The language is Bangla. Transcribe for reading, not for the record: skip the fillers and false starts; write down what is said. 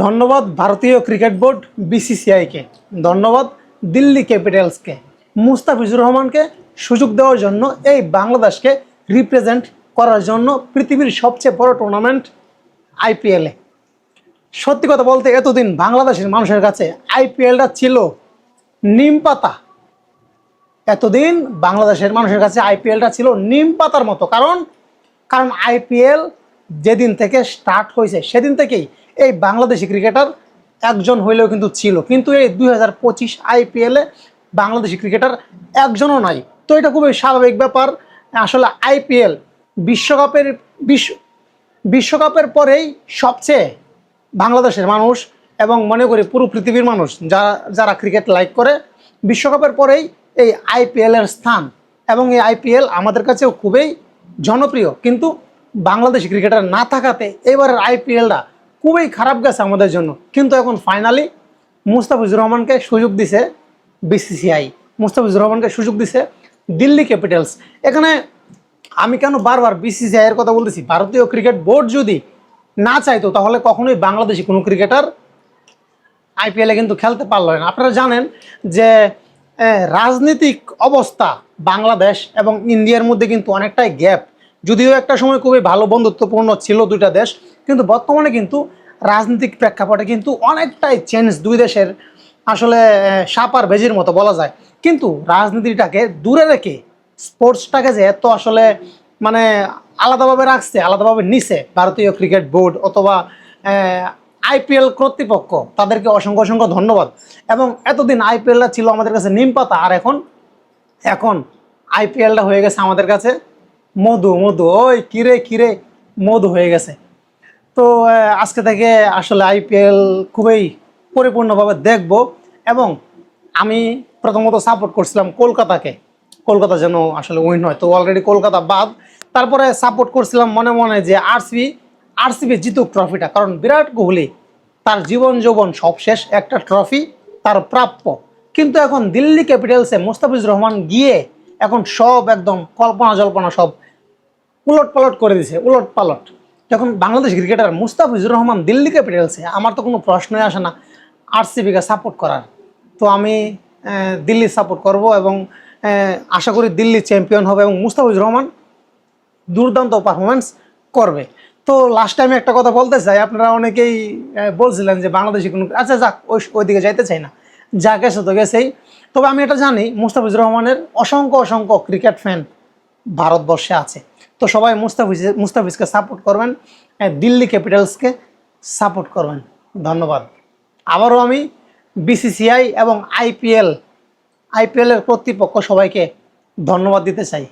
ধন্যবাদ ভারতীয় ক্রিকেট বোর্ড বিসিসিআইকে, ধন্যবাদ দিল্লি ক্যাপিটালসকে, মুস্তাফিজুর রহমানকে সুযোগ দেওয়ার জন্য এই বাংলাদেশকে রিপ্রেজেন্ট করার জন্য পৃথিবীর সবচেয়ে বড় টুর্নামেন্ট আইপিএলে। সত্যি কথা বলতে এতদিন বাংলাদেশের মানুষের কাছে আইপিএলটা ছিল নিম পাতা। এতদিন বাংলাদেশের মানুষের কাছে আইপিএলটা ছিল নিম পাতার মতো। কারণ আইপিএল যেদিন থেকে স্টার্ট হয়েছে সেদিন থেকেই এই বাংলাদেশি ক্রিকেটার একজন হইলেও কিন্তু ছিল, কিন্তু এই 2025 আইপিএলে বাংলাদেশি ক্রিকেটার একজনও নাই। তো এটা খুবই স্বাভাবিক ব্যাপার। আসলে আইপিএল বিশ্বকাপের পরেই সবচেয়ে বাংলাদেশের মানুষ এবং মনে করি পুরো পৃথিবীর মানুষ যারা ক্রিকেট লাইক করে, বিশ্বকাপের পরেই এই আইপিএলের স্থান এবং এই আইপিএল আমাদের কাছেও খুবই জনপ্রিয়। কিন্তু বাংলাদেশি ক্রিকেটার না থাকাতে এবারের আইপিএলটা খুবই খারাপ গেছে আমাদের জন্য। কিন্তু এখন ফাইনালি মুস্তাফিজুর রহমানকে সুযোগ দিছে বিসিসিআই, মুস্তাফিজুর রহমানকে সুযোগ দিছে দিল্লি ক্যাপিটালস। এখানে আমি কেন বারবার বিসিসিআই এর কথা বলতেছি, ভারতীয় ক্রিকেট বোর্ড যদি না চাইতো তাহলে কখনোই বাংলাদেশি কোনো ক্রিকেটার আইপিএলে কিন্তু খেলতে পারল না। আপনারা জানেন যে রাজনৈতিক অবস্থা বাংলাদেশ এবং ইন্ডিয়ার মধ্যে কিন্তু অনেকটাই গ্যাপ। যদিও একটা সময় খুবই ভালো বন্ধুত্বপূর্ণ ছিল দুইটা দেশ, কিন্তু বর্তমানে কিন্তু রাজনৈতিক প্রেক্ষাপটে কিন্তু অনেকটাই চেঞ্জ দুই দেশের। আসলে সাপ আর ভেজির মতো বলা যায়। কিন্তু রাজনীতিটাকে দূরে রেখে স্পোর্টসটাকে যে এত আসলে মানে আলাদাভাবে রাখছে, আলাদাভাবে নিছে ভারতীয় ক্রিকেট বোর্ড অথবা আইপিএল কর্তৃপক্ষ, তাদেরকে অসংখ্য অসংখ্য ধন্যবাদ। এবং এতদিন আইপিএলটা ছিল আমাদের কাছে নিম পাতা, আর এখন আইপিএলটা হয়ে গেছে আমাদের কাছে মধু। ওই কিরে মধু হয়ে গেছে। তো আজকে থেকে আসলে আইপিএল খুবই পরিপূর্ণভাবে দেখব। এবং আমি প্রথমত সাপোর্ট করছিলাম কলকাতা যেন আসলে উইন হয়। তো অলরেডি কলকাতা বাদ, তারপরে সাপোর্ট করছিলাম মনে মনে যে আরসিবি জিতুক ট্রফিটা। কারণ বিরাট কোহলি তার জীবন যৌবন সব শেষ, একটা ট্রফি তার প্রাপ্য। কিন্তু এখন দিল্লি ক্যাপিটালসে মুস্তাফিজুর রহমান গিয়ে এখন সব একদম কল্পনা জল্পনা সব উলটপালট করে দিছে, উলটপালট। যখন বাংলাদেশ ক্রিকেটার মুস্তাফিজুর রহমান দিল্লি ক্যাপিটালসে, আমার তো কোনো প্রশ্নই আসে না আরসিবিকে সাপোর্ট করার। তো আমি দিল্লি সাপোর্ট করব এবং আশা করি দিল্লি চ্যাম্পিয়ন হবে এবং মুস্তাফিজুর রহমান দুর্দান্ত পারফরমেন্স করবে। তো লাস্ট টাইমে একটা কথা বলতে চাই, আপনারা অনেকেই বলছিলেন যে বাংলাদেশি কোনো, আচ্ছা যাক ওইদিকে যাইতে চাই না, যা গেছে তো গেছেই। তবে আমি এটা জানি মুস্তাফিজুর রহমানের অসংখ্য ক্রিকেট ফ্যান ভারতবর্ষে আছে। তো সবাই মুস্তাফিজকে সাপোর্ট করবেন, দিল্লি ক্যাপিটালসকে সাপোর্ট করবেন। ধন্যবাদ। আবারও আমি বিসিসিআই এবং আইপিএলের কর্তৃপক্ষ সবাইকে ধন্যবাদ দিতে চাই।